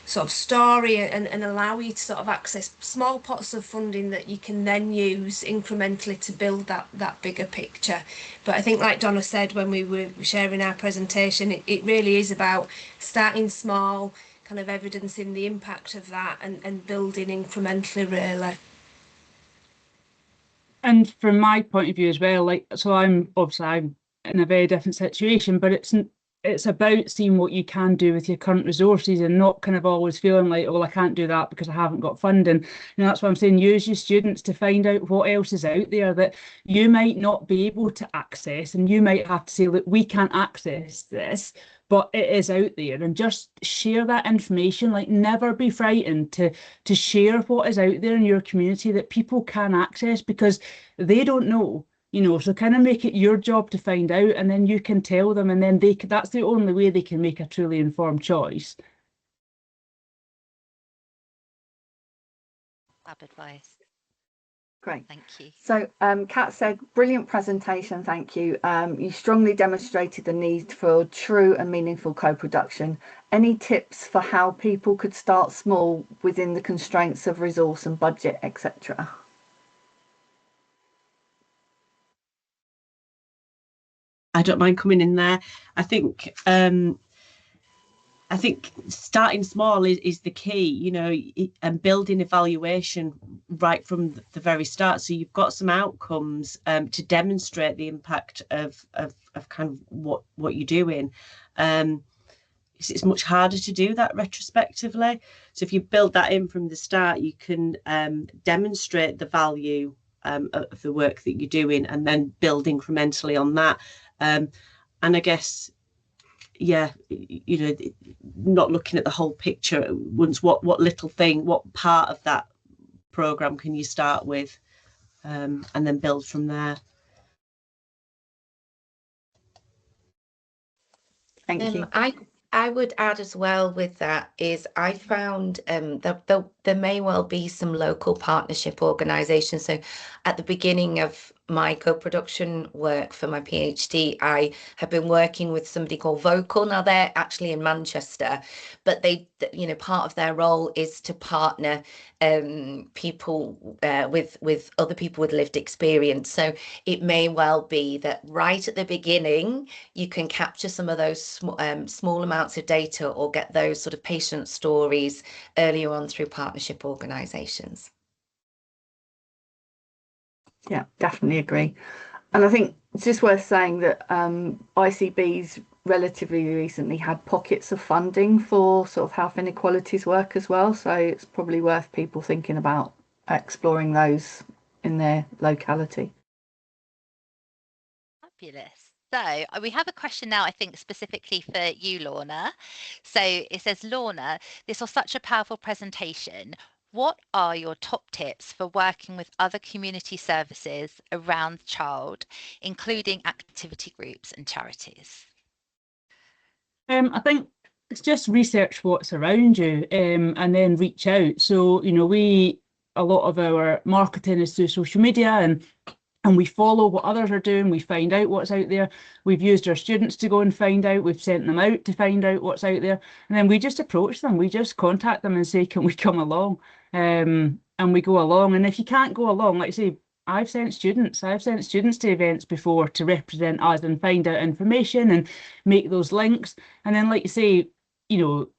sort of story and allow you to sort of access small pots of funding that you can then use incrementally to build that bigger picture. But I think, like Donna said when we were sharing our presentation, it really is about starting small, kind of evidencing the impact of that and building incrementally, really. And from my point of view as well, I'm in a very different situation, but it's about seeing what you can do with your current resources and not kind of always feeling like, oh, I can't do that because I haven't got funding. That's what I'm saying. Use your students to find out what else is out there that you might not be able to access, and you might have to say, look, we can't access this, but it is out there, and just share that information. Like, never be frightened to share what is out there in your community that people can access, because they don't know. So kind of make it your job to find out, and then you can tell them, and then that's the only way they can make a truly informed choice. Fab advice. Great. Thank you. So Kat said, brilliant presentation, thank you. You strongly demonstrated the need for true and meaningful co-production. Any tips for how people could start small within the constraints of resource and budget, etc.? I don't mind coming in there. I think starting small is the key, and building evaluation right from the very start. So you've got some outcomes to demonstrate the impact of kind of what you're doing. It's much harder to do that retrospectively. So if you build that in from the start, you can demonstrate the value of the work that you're doing, and then build incrementally on that. And I guess, not looking at the whole picture. Once what little thing, what part of that program can you start with, and then build from there. Thank you. I would add as well with that is I found that there may well be some local partnership organisations. So at the beginning of my co-production work for my PhD, I have been working with somebody called Vocal. Now they're actually in Manchester, but they, you know, part of their role is to partner people with other people with lived experience. So it may well be that right at the beginning, you can capture some of those small amounts of data or get those sort of patient stories earlier on through partnership organisations. Yeah, definitely agree. And I think it's just worth saying that ICB's relatively recently had pockets of funding for sort of health inequalities work as well. So it's probably worth people thinking about exploring those in their locality. Fabulous. So we have a question now, I think, specifically for you, Lorna. So it says, Lorna, this was such a powerful presentation. What are your top tips for working with other community services around the child, including activity groups and charities? I think it's just research what's around you, and then reach out. So, you know, a lot of our marketing is through social media, and we follow what others are doing. We find out what's out there. We've used our students to go and find out. We've sent them out to find out what's out there. And then we just approach them. We just contact them and say, can we come along? And we go along. And if you can't go along, like I say, I've sent students to events before to represent us and find out information and make those links. And then, like you say, you know,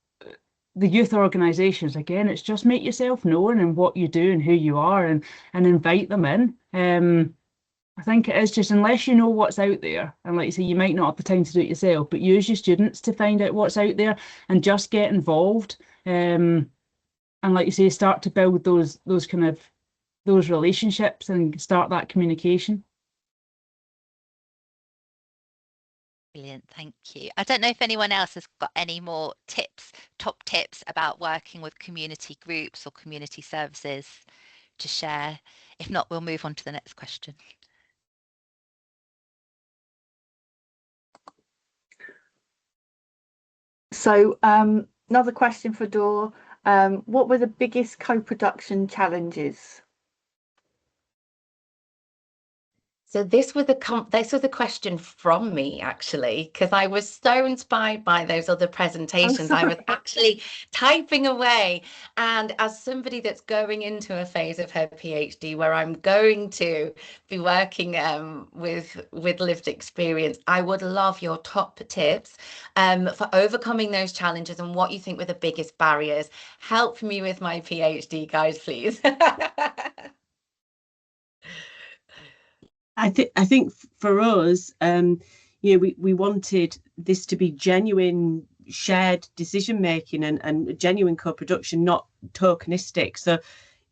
the youth organisations, again, it's just make yourself known and what you do and who you are, and invite them in. I think it is just, unless you know what's out there, and like you say, you might not have the time to do it yourself, but use your students to find out what's out there and just get involved. And like you say, start to build those relationships and start that communication. Brilliant, thank you. I don't know if anyone else has got any more tips, top tips about working with community groups or community services to share. If not, we'll move on to the next question. So another question for Dor. What were the biggest co-production challenges? So this was a question from me, actually, because I was so inspired by those other presentations. I was actually typing away, and as somebody that's going into a phase of her PhD where I'm going to be working with lived experience, I would love your top tips for overcoming those challenges and what you think were the biggest barriers. Help me with my PhD, guys, please. I think for us, we wanted this to be genuine shared decision making and genuine co-production, not tokenistic. So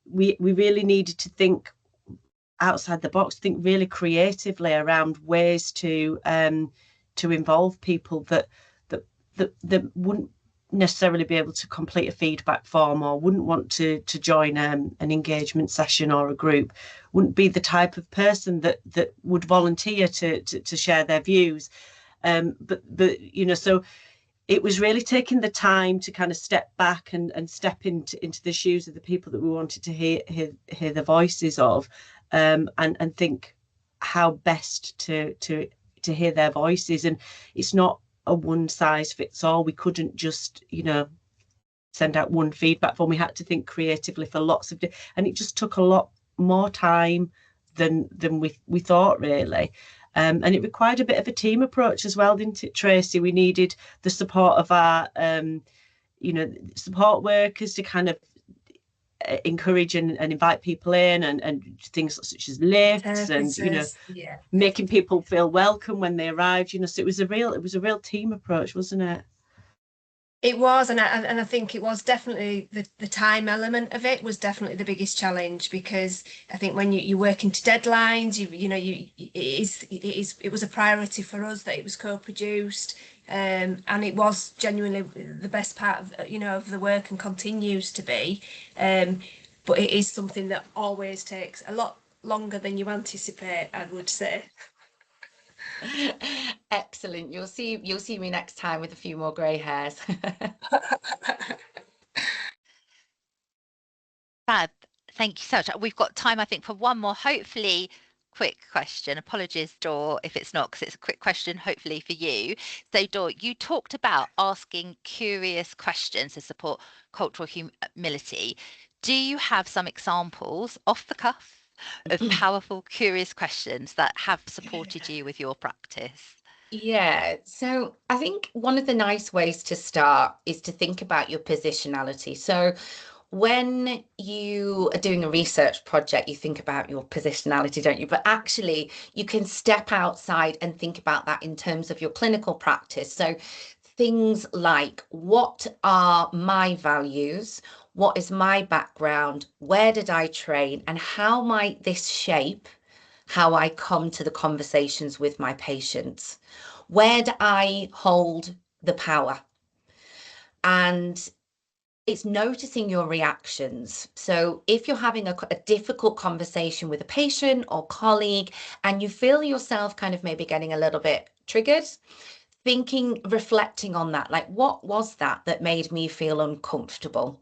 we really needed to think outside the box, think really creatively around ways to involve people that wouldn't necessarily be able to complete a feedback form or wouldn't want to join an engagement session or a group, wouldn't be the type of person that would volunteer to share their views. But you know, so it was really taking the time to kind of step back and step into the shoes of the people that we wanted to hear the voices of, and think how best to hear their voices. And it's not a one size fits all. We couldn't just, you know, send out one feedback form. We had to think creatively for lots of, and it just took a lot more time than we thought, really. And it required a bit of a team approach as well, didn't it, Tracy? We needed the support of our, support workers to kind of encourage and invite people in, and things such as lifts and, you know, making people feel welcome when they arrived, you know. So it was a real team approach, wasn't it? It was, and I think it was definitely the time element of it was definitely the biggest challenge, because I think when you're working to deadlines, it was a priority for us that it was co-produced, and it was genuinely the best part of of the work and continues to be, but it is something that always takes a lot longer than you anticipate, I would say. Excellent. You'll see me next time with a few more grey hairs. Fab. Thank you so much. We've got time, I think, for one more, hopefully quick question. Apologies, Dor, if it's not, because it's a quick question, hopefully for you. So, Dor, you talked about asking curious questions to support cultural humility. Do you have some examples off the cuff of powerful, curious questions that have supported you with your practice? Yeah, so I think one of the nice ways to start is to think about your positionality. So when you are doing a research project, you think about your positionality, don't you? But actually, you can step outside and think about that in terms of your clinical practice. So things like, what are my values? What is my background? Where did I train? And how might this shape how I come to the conversations with my patients? Where do I hold the power? And it's noticing your reactions. So if you're having a difficult conversation with a patient or colleague and you feel yourself kind of maybe getting a little bit triggered, reflecting on that, like, what was that made me feel uncomfortable?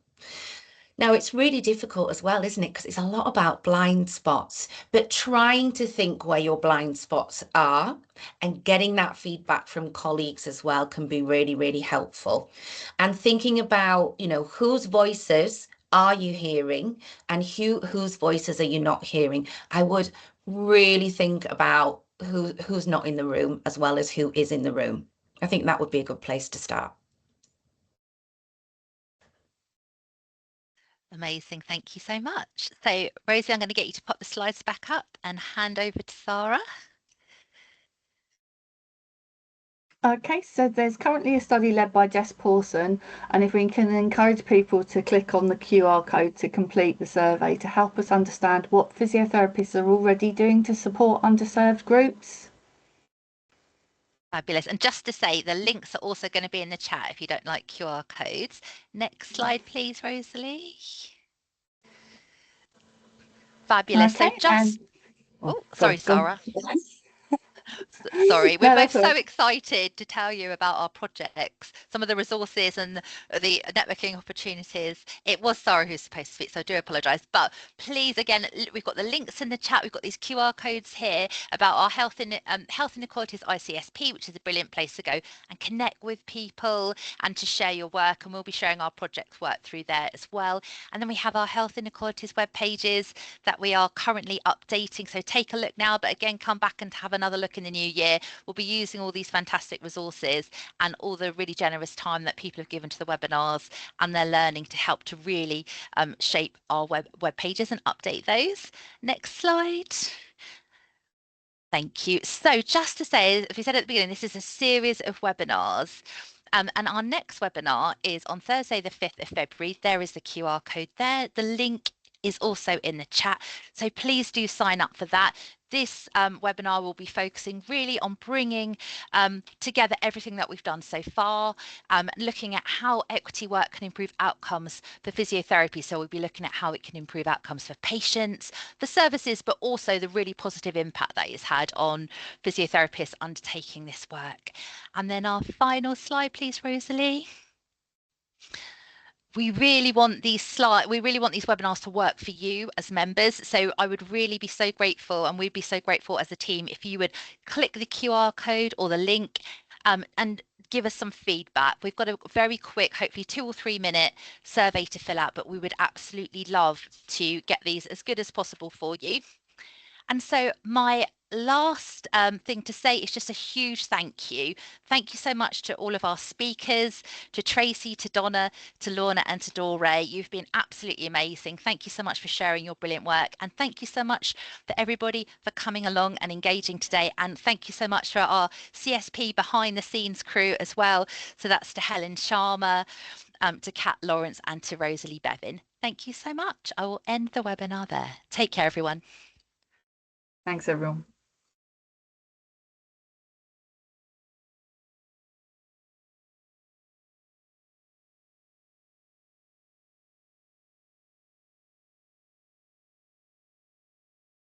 Now, it's really difficult as well, isn't it? Because it's a lot about blind spots, but trying to think where your blind spots are and getting that feedback from colleagues as well can be really, really helpful. And thinking about, whose voices are you hearing and whose voices are you not hearing? I would really think about who's not in the room as well as who is in the room. I think that would be a good place to start. Amazing. Thank you so much. So, Rosie, I'm going to get you to pop the slides back up and hand over to Sarah. Okay, so there's currently a study led by Jess Pawson, and if we can encourage people to click on the QR code to complete the survey to help us understand what physiotherapists are already doing to support underserved groups. Fabulous. And just to say, the links are also going to be in the chat if you don't like QR codes. Next slide, please, Rosalie. Fabulous. So Okay, just, sorry, go on. Sarah. Sorry, we're No, both that's all so right. excited to tell you about our projects, some of the resources and the networking opportunities. It was Sarah who's supposed to speak, so I do apologise. But please, again, we've got the links in the chat. We've got these QR codes here about our Health Inequalities ICSP, which is a brilliant place to go and connect with people and to share your work. And we'll be sharing our project work through there as well. And then we have our Health Inequalities web pages that we are currently updating. So take a look now, but again, come back and have another look in the new year. We'll be using all these fantastic resources and all the really generous time that people have given to the webinars and their learning to help to really shape our web pages and update those. Next slide. Thank you. So just to say, as we said at the beginning, this is a series of webinars. And our next webinar is on Thursday, the 5th of February. There is the QR code there. The link is also in the chat. So please do sign up for that. This webinar will be focusing really on bringing together everything that we've done so far, looking at how equity work can improve outcomes for physiotherapy. So we'll be looking at how it can improve outcomes for patients, for services, but also the really positive impact that it's had on physiotherapists undertaking this work. And then our final slide, please, Rosalie. We really want these webinars to work for you as members. So I would really be so grateful, and we'd be so grateful as a team if you would click the QR code or the link and give us some feedback. We've got a very quick, hopefully 2 or 3 minute survey to fill out, but we would absolutely love to get these as good as possible for you. And so my last thing to say is just a huge thank you. Thank you so much to all of our speakers, to Tracy, to Donna, to Lorna and to Dore. You've been absolutely amazing. Thank you so much for sharing your brilliant work. And thank you so much for everybody for coming along and engaging today. And thank you so much for our CSP behind the scenes crew as well. So that's to Helen Sharma, to Kat Lawrence and to Rosalie Bevan. Thank you so much. I will end the webinar there. Take care, everyone. Thanks, everyone.